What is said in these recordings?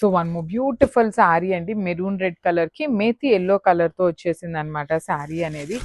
So one more beautiful sari అండి, maroon red colour కి methi yellow colour తో వచ్చేసింది అనమాట శారీ అనేది.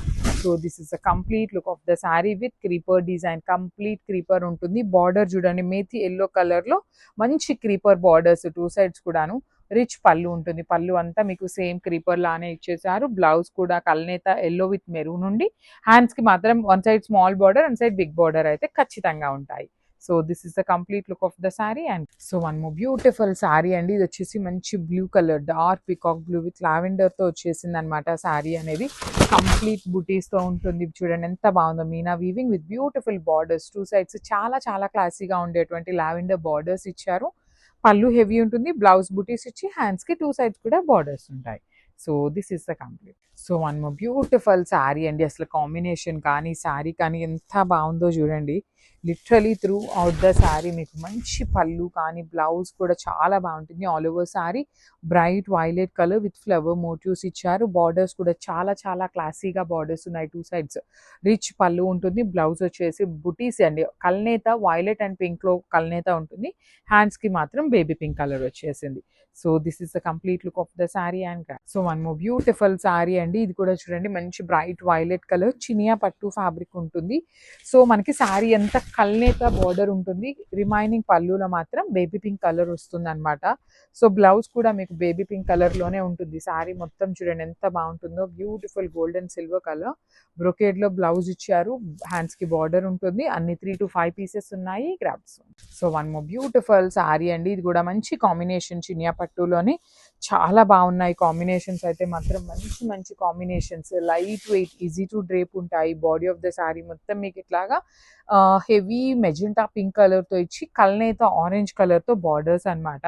So this is a complete look of the sari with creeper design. Complete creeper ఉంటుంది. Border చూడండి, మేతి ఎల్లో కలర్ లో మంచి క్రీపర్ బార్డర్స్ టూ సైడ్స్ కూడాను. రిచ్ పళ్ళు ఉంటుంది. పళ్ళు అంతా మీకు సేమ్ క్రీపర్ లానే ఇచ్చేసారు. బ్లౌజ్ కూడా కల్నేత ఎల్లో విత్ మెరూన్ ఉండి, హ్యాండ్స్ కి మాత్రం one side small border, one side big border అయితే ఖచ్చితంగా ఉంటాయి. So this is the complete look of the sari. And so one more beautiful sari అండి, ఇది వచ్చేసి మంచి blue colour, dark peacock blue with lavender తో వచ్చేసింది అనమాట శారీ అనేది. కంప్లీట్ బుటీస్ తో ఉంటుంది. చూడండి ఎంత బాగుందో, Meena weaving with beautiful borders two sides. చాలా చాలా క్లాసీగా ఉండేటువంటి లావెండర్ బార్డర్స్ ఇచ్చారు. పళ్ళు హెవీ ఉంటుంది. బ్లౌజ్ బుటీస్ ఇచ్చి హ్యాండ్స్ కి టూ సైడ్స్ కూడా బార్డర్స్ ఉంటాయి. So this is the complete. So one more beautiful sari అండి, అసలు కాంబినేషన్ కానీ శారీ కానీ ఎంత బాగుందో చూడండి. Literally throughout the sari మీకు మంచి పళ్ళు కానీ బ్లౌజ్ కూడా చాలా బాగుంటుంది. All over sari bright violet colour with flower motifs ఇచ్చారు. బార్డర్స్ కూడా చాలా చాలా క్లాసీగా బార్డర్స్ ఉన్నాయి టూ సైడ్స్. రిచ్ పళ్ళు ఉంటుంది. బ్లౌజ్ వచ్చేసి బుటీస్ అండి, కల్నేత వైలెట్ అండ్ పింక్ లో కల్నేత ఉంటుంది. హ్యాండ్స్ కి మాత్రం బేబీ పింక్ కలర్ వచ్చేసింది. So this is the complete look of the sari. And so one more beautiful sari అండి, ఇది కూడా చూడండి మంచి బ్రైట్ వైలెట్ కలర్ చినియా పట్టు ఫ్యాబ్రిక్ ఉంటుంది. సో మనకి శారీ అంతా కల్నేత బార్డర్ ఉంటుంది. రిమైనింగ్ పళ్ళులో మాత్రం బేబీ పింక్ కలర్ వస్తుంది అనమాట. సో బ్లౌజ్ కూడా మీకు బేబీ పింక్ కలర్ లోనే ఉంటుంది. శారీ మొత్తం చూడండి ఎంత బాగుంటుందో. Beautiful golden silver colour brocade లో బ్లౌజ్ ఇచ్చారు. హ్యాండ్స్ కి బార్డర్ ఉంటుంది. అన్ని 3 to 5 పీసెస్ ఉన్నాయి. Grabs. So one more beautiful sari అండి, ఇది కూడా మంచి కాంబినేషన్ చినియా పట్టులోని. చాలా బాగున్నాయి కాంబినేషన్స్ అయితే మాత్రం, మంచి మంచి combinations. Light weight, easy to drape ఉంటాయి. బాడీ ఆఫ్ ద శారీ మొత్తం మీకు ఇట్లాగా హెవీ మెజెంటా పింక్ కలర్ తో ఇచ్చి కల్నేత ఆరెంజ్ కలర్ తో బార్డర్స్ అన్నమాట.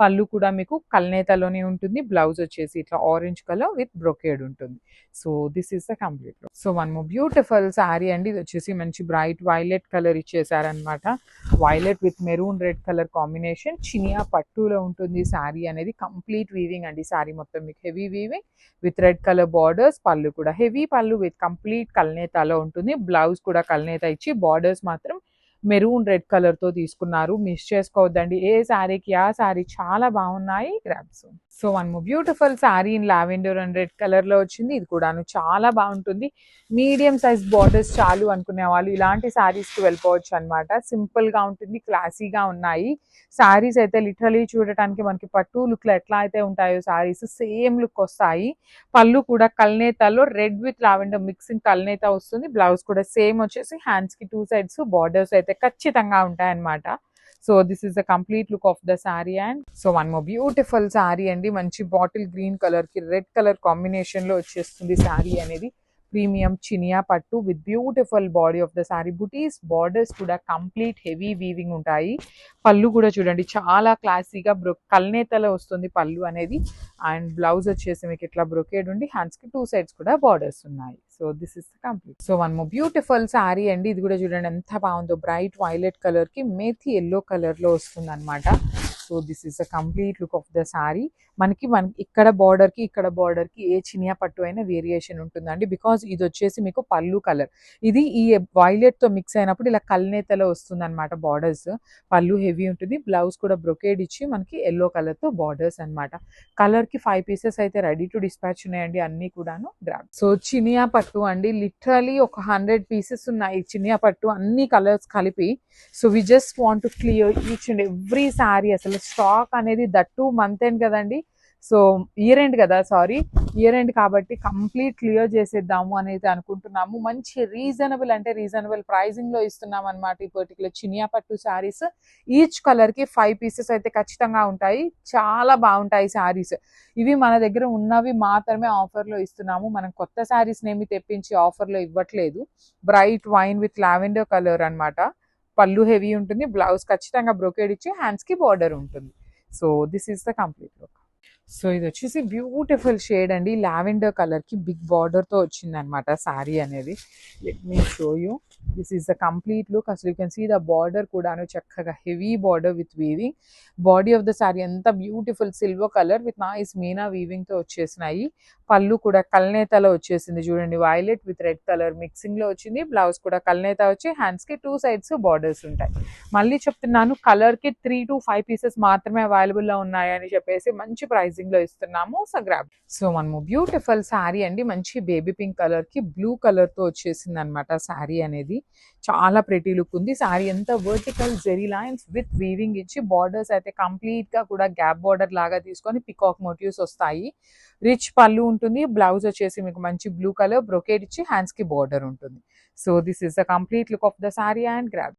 పళ్ళు కూడా మీకు కల్నేతలోనే ఉంటుంది. బ్లౌజ్ వచ్చేసి ఇట్లా ఆరెంజ్ కలర్ విత్ బ్రొకేడ్ ఉంటుంది. So this is the complete look. So one more beautiful sari అండి, ఇది వచ్చేసి మంచి బ్రైట్ వైలెట్ కలర్ ఇచ్చేసారనమాట. Violet with maroon red colour combination. చినియా పట్టులో ఉంటుంది శారీ అనేది. కంప్లీట్ వీవింగ్ అండి శారీ మొత్తం మీకు heavy weaving with red colour borders. పళ్ళు కూడా హెవీ పళ్ళు విత్ కంప్లీట్ కల్నేతలో ఉంటుంది. బ్లౌజ్ కూడా కల్నేత ఇచ్చి బార్డర్స్ మాత్రం మెరూన్ రెడ్ కలర్ తో తీసుకున్నారు. మిస్ చేసుకోవద్దండి, ఏ శారీకి ఆ శారీ చాలా బాగున్నాయి. Grabs. So one more beautiful sari in lavender and red colour లో వచ్చింది. ఇది కూడాను చాలా బాగుంటుంది. మీడియం సైజ్ బార్డర్స్ చాలు అనుకునే వాళ్ళు ఇలాంటి శారీస్ కి వెళ్ళిపోవచ్చు అనమాట. సింపుల్ గా ఉంటుంది, క్లాసీగా ఉన్నాయి శారీస్ అయితే. లిటరలీ చూడటానికి మనకి పట్టు లుక్ లో ఎట్లా అయితే ఉంటాయో శారీస్ సేమ్ లుక్ వస్తాయి. పళ్ళు కూడా కల్నేతలో రెడ్ విత్ లావెండర్ మిక్సింగ్ కల్నేత వస్తుంది. బ్లౌజ్ కూడా సేమ్ వచ్చేసి హ్యాండ్స్ కి టూ సైడ్స్ బార్డర్స్ అయితే ఖచ్చితంగా ఉంటాయి అనమాట. So this is the complete look of the sari. And so one more beautiful sari అండి, మంచి బాటిల్ గ్రీన్ కలర్ కి రెడ్ కలర్ కాంబినేషన్ లో వచ్చేస్తుంది శారీ అనేది. ప్రీమియం చినియా పట్టు with beautiful body of the sari. Buttis borders కూడా కంప్లీట్ హెవీ వీవింగ్ ఉంటాయి. పళ్ళు కూడా చూడండి చాలా క్లాసీగా కల్నేతలో వస్తుంది పళ్ళు అనేది. అండ్ బ్లౌజ్ వచ్చేసి మీకు ఇట్లా బ్రొకేడ్ ఉండి హ్యాండ్స్ కి టూ సైడ్స్ కూడా బార్డర్స్ ఉన్నాయి. So this is complete. So one more beautiful sari అండి, ఇది కూడా చూడండి ఎంత బాగుందో. బ్రైట్ వైలెట్ కలర్ కి మేథి ఎల్లో కలర్ లో వస్తుంది అనమాట. So this is the complete look of the sari. మనకి ఇక్కడ బార్డర్ కి ఏ చినియా పట్టు అయినా వేరియేషన్ ఉంటుందండి. బికాజ్ ఇది వచ్చేసి మీకు పళ్ళు కలర్, ఇది ఈ వైలెట్ తో మిక్స్ అయినప్పుడు ఇలా కల్నేతలో వస్తుంది అనమాట బార్డర్స్. పళ్ళు హెవీ ఉంటుంది. బ్లౌజ్ కూడా బ్రొకేడ్ ఇచ్చి మనకి ఎల్లో కలర్ తో బార్డర్స్ అనమాట. కలర్ కి 5 పీసెస్ అయితే రెడీ టు డిస్పాచ్ ఉన్నాయండి అన్ని కూడాను. గ్రాబ్. సో చినియా పట్టు అండి, లిటరలీ ఒక 100 పీసెస్ ఉన్నాయి చినియా పట్టు అన్ని కలర్స్ కలిపి. So we just want to clear each and every sari. అసలు స్టాక్ అనేది దట్టు మంత్ ఎండ్ కదండి, సో ఇయర్ ఎండ్ కదా, సారీ ఇయర్ ఎండ్ కాబట్టి కంప్లీట్ క్లియర్ చేసేద్దాము అనేది అనుకుంటున్నాము. మంచి రీజనబుల్ అంటే రీజనబుల్ ప్రైజింగ్ లో ఇస్తున్నాం అనమాట ఈ పర్టికులర్ చినియా పట్టు శారీస్. ఈచ్ కలర్ కి 5 పీసెస్ అయితే ఖచ్చితంగా ఉంటాయి. చాలా బాగుంటాయి శారీస్. ఇవి మన దగ్గర ఉన్నవి మాత్రమే ఆఫర్ లో ఇస్తున్నాము. మనం కొత్త శారీస్ నేమి తెప్పించి ఆఫర్ లో ఇవ్వట్లేదు. Bright wine with lavender colour అనమాట. పళ్ళు హెవీ ఉంటుంది. బ్లౌజ్ ఖచ్చితంగా బ్రొకేడ్ ఇచ్చి హ్యాండ్స్ కి బార్డర్ ఉంటుంది. So this is the complete look. సో ఇది వచ్చేసి బ్యూటిఫుల్ షేడ్ అండి, లావెండర్ కలర్ కి బిగ్ బార్డర్ తో వచ్చింది అనమాట శారీ అనేది. Let me show you. This is the complete look. అసలు you can see the border కూడాను చక్కగా heavy border with weaving. Body of the sari ఎంత beautiful silver colour with nice మీనా వీవింగ్ తో వచ్చేసినాయి. పళ్ళు కూడా కల్నేతలో వచ్చేసింది చూడండి, violet with red colour mixing లో వచ్చింది. బ్లౌజ్ కూడా కల్నేత వచ్చి హ్యాండ్స్ కి 2 సైడ్స్ బార్డర్స్ ఉంటాయి. మళ్ళీ చెప్తున్నాను, కలర్ కి 3 to 5 పీసెస్ మాత్రమే అవైలబుల్ లో ఉన్నాయని చెప్పేసి మంచి ప్రైసింగ్ లో ఇస్తున్నాము. So grab. సో మనము బ్యూటిఫుల్ శారీ అండి, మంచి బేబీ పింక్ కలర్ కి బ్లూ కలర్ తో వచ్చేసింది అనమాట. శారీ అనేది చాలా ప్రెటీ లుక్ ఉంది. శారీ అంతా vertical zari lines with weaving ఇచ్చి బార్డర్స్ అయితే కంప్లీట్ గా కూడా గ్యాప్ బార్డర్ లాగా తీసుకొని పికాక్ మోటివ్స్ వస్తాయి. రిచ్ పళ్ళు ఉంటుంది. బ్లౌజ్ వచ్చేసి మీకు మంచి బ్లూ కలర్ బ్రొకేట్ ఇచ్చి హ్యాండ్స్ కి బార్డర్ ఉంటుంది. So this is the complete look of the sari and grab.